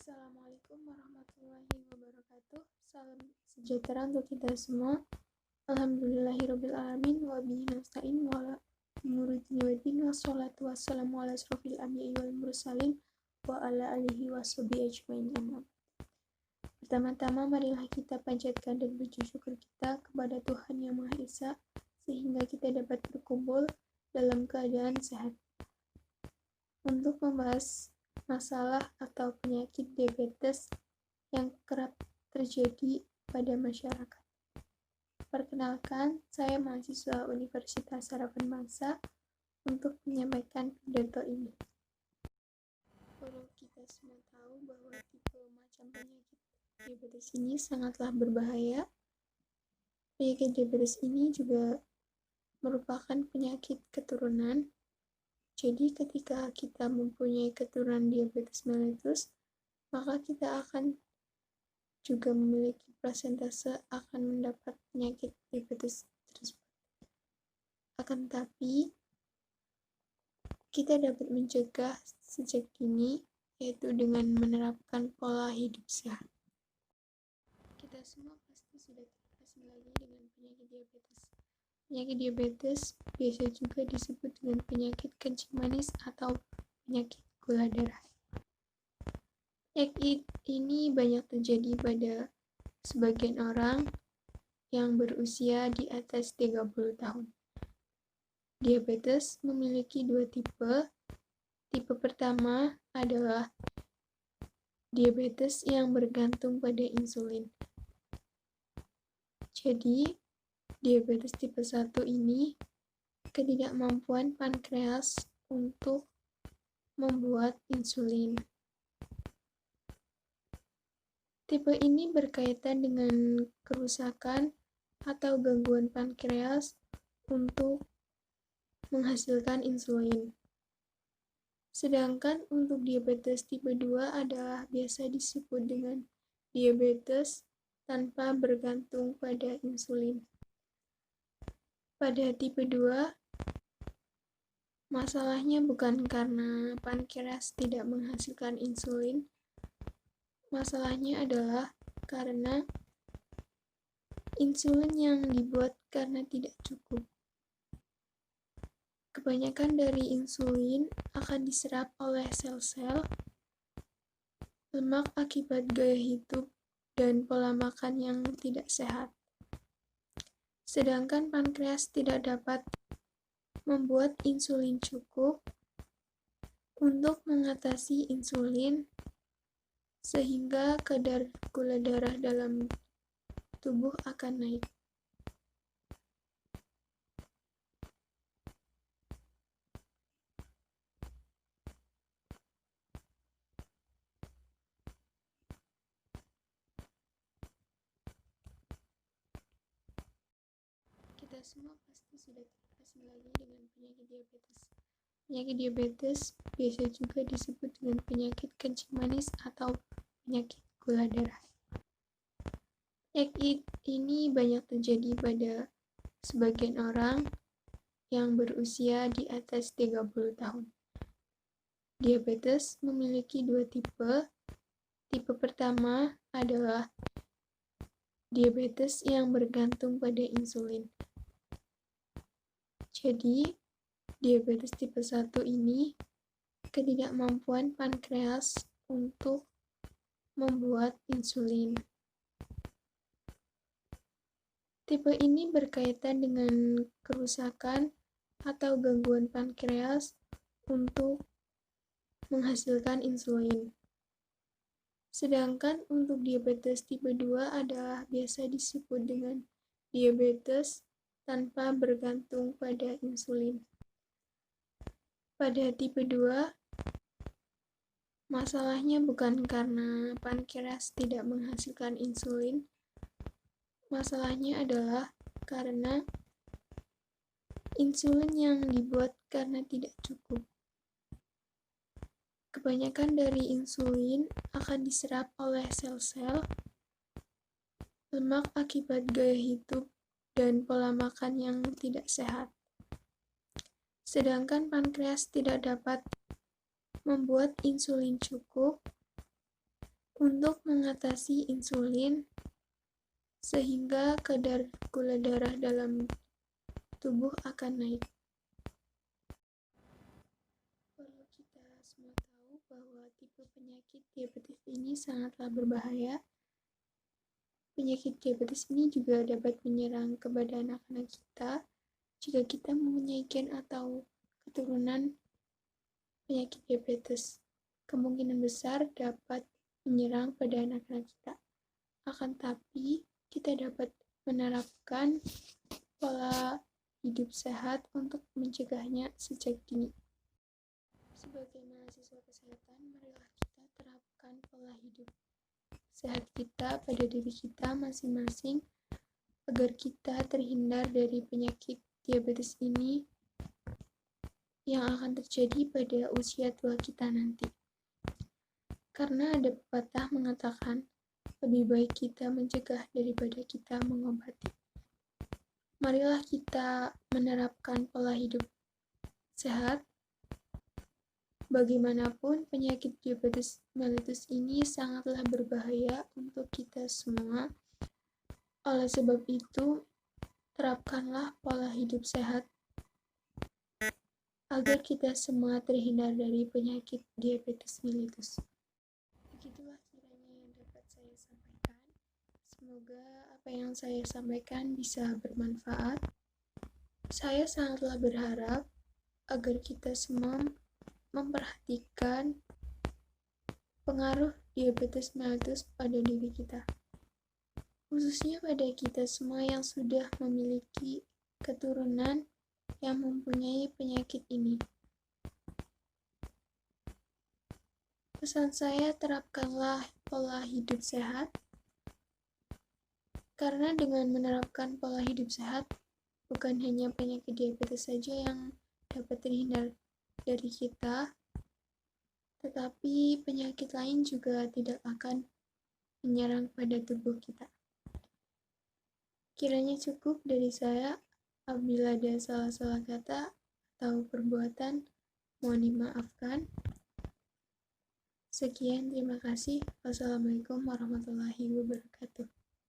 Assalamualaikum warahmatullahi wabarakatuh. Salam sejahtera untuk kita semua. Alhamdulillahirrabbilalamin. Wabihi nasta'in wala umuri dunya waddin. Wassalatu wassalamu ala asrofil anbiya'i wal mursalin wa ala alihi washabihi ajmain. Pertama-tama marilah kita panjatkan dan puji syukur kita kepada Tuhan Yang Maha Esa sehingga kita dapat berkumpul dalam keadaan sehat untuk membahas masalah atau penyakit diabetes yang kerap terjadi pada masyarakat. Perkenalkan, saya mahasiswa Universitas Harapan Bangsa untuk menyampaikan pidato ini. Perlu kita semua tahu bahwa tipe macam penyakit diabetes ini sangatlah berbahaya. Penyakit diabetes ini juga merupakan penyakit keturunan. Jadi ketika kita mempunyai keturunan diabetes mellitus, maka kita akan juga memiliki persentase akan mendapat penyakit diabetes tersebut. Akan tetapi, kita dapat mencegah sejak dini, yaitu dengan menerapkan pola hidup sehat. Kita semua pasti sudah tidak asing lagi dengan penyakit diabetes. Penyakit diabetes biasa juga disebut dengan penyakit kencing manis atau penyakit gula darah. Penyakit ini banyak terjadi pada sebagian orang yang berusia di atas 30 tahun. Diabetes memiliki dua tipe. Tipe pertama adalah diabetes yang bergantung pada insulin. Jadi, diabetes tipe 1 ini ketidakmampuan pankreas untuk membuat insulin. Tipe ini berkaitan dengan kerusakan atau gangguan pankreas untuk menghasilkan insulin. Sedangkan untuk diabetes tipe 2 adalah biasa disebut dengan diabetes tanpa bergantung pada insulin. Pada tipe 2, masalahnya bukan karena pankreas tidak menghasilkan insulin. Masalahnya adalah karena insulin yang dibuat karena tidak cukup. Kebanyakan dari insulin akan diserap oleh sel-sel lemak akibat gaya hidup dan pola makan yang tidak sehat. Sedangkan pankreas tidak dapat membuat insulin cukup untuk mengatasi insulin, sehingga kadar gula darah dalam tubuh akan naik. Kita semua pasti sudah tidak asing lagi dengan penyakit diabetes. Penyakit diabetes biasa juga disebut dengan penyakit kencing manis atau penyakit gula darah. Penyakit ini banyak terjadi pada sebagian orang yang berusia di atas 30 tahun. Diabetes memiliki dua tipe. Tipe pertama adalah diabetes yang bergantung pada insulin. Jadi, diabetes tipe 1 ini ketidakmampuan pankreas untuk membuat insulin. Tipe ini berkaitan dengan kerusakan atau gangguan pankreas untuk menghasilkan insulin. Sedangkan untuk diabetes tipe 2 adalah biasa disebut dengan diabetes tanpa bergantung pada insulin. Pada tipe 2, masalahnya bukan karena pankreas tidak menghasilkan insulin. Masalahnya adalah karena insulin yang dibuat karena tidak cukup. Kebanyakan dari insulin akan diserap oleh sel-sel lemak akibat gaya hidup dan pola makan yang tidak sehat. Sedangkan pankreas tidak dapat membuat insulin cukup untuk mengatasi insulin sehingga kadar gula darah dalam tubuh akan naik. Perlu kita semua tahu bahwa tipe penyakit diabetes ini sangatlah berbahaya. Penyakit diabetes ini juga dapat menyerang kepada anak-anak kita jika kita mempunyai gen atau keturunan penyakit diabetes. Kemungkinan besar dapat menyerang pada anak-anak kita. Akan tapi, kita dapat menerapkan pola hidup sehat untuk mencegahnya sejak dini. Sebagai mahasiswa kesehatan, marilah kita terapkan pola hidup sehat kita pada diri kita masing-masing agar kita terhindar dari penyakit diabetes ini yang akan terjadi pada usia tua kita nanti. Karena ada pepatah mengatakan, lebih baik kita mencegah daripada kita mengobati. Marilah kita menerapkan pola hidup sehat. Bagaimanapun, penyakit diabetes mellitus ini sangatlah berbahaya untuk kita semua. Oleh sebab itu, terapkanlah pola hidup sehat agar kita semua terhindar dari penyakit diabetes mellitus. Begitulah kiranya yang dapat saya sampaikan. Semoga apa yang saya sampaikan bisa bermanfaat. Saya sangatlah berharap agar kita semua memperhatikan pengaruh diabetes mellitus pada diri kita, khususnya pada kita semua yang sudah memiliki keturunan yang mempunyai penyakit ini. Pesan saya, terapkanlah pola hidup sehat, karena dengan menerapkan pola hidup sehat, bukan hanya penyakit diabetes saja yang dapat terhindar dari kita, tetapi penyakit lain juga tidak akan menyerang pada tubuh kita. Kiranya cukup dari saya. Apabila ada salah-salah kata atau perbuatan, mohon dimaafkan. Sekian, terima kasih. Wassalamualaikum warahmatullahi wabarakatuh.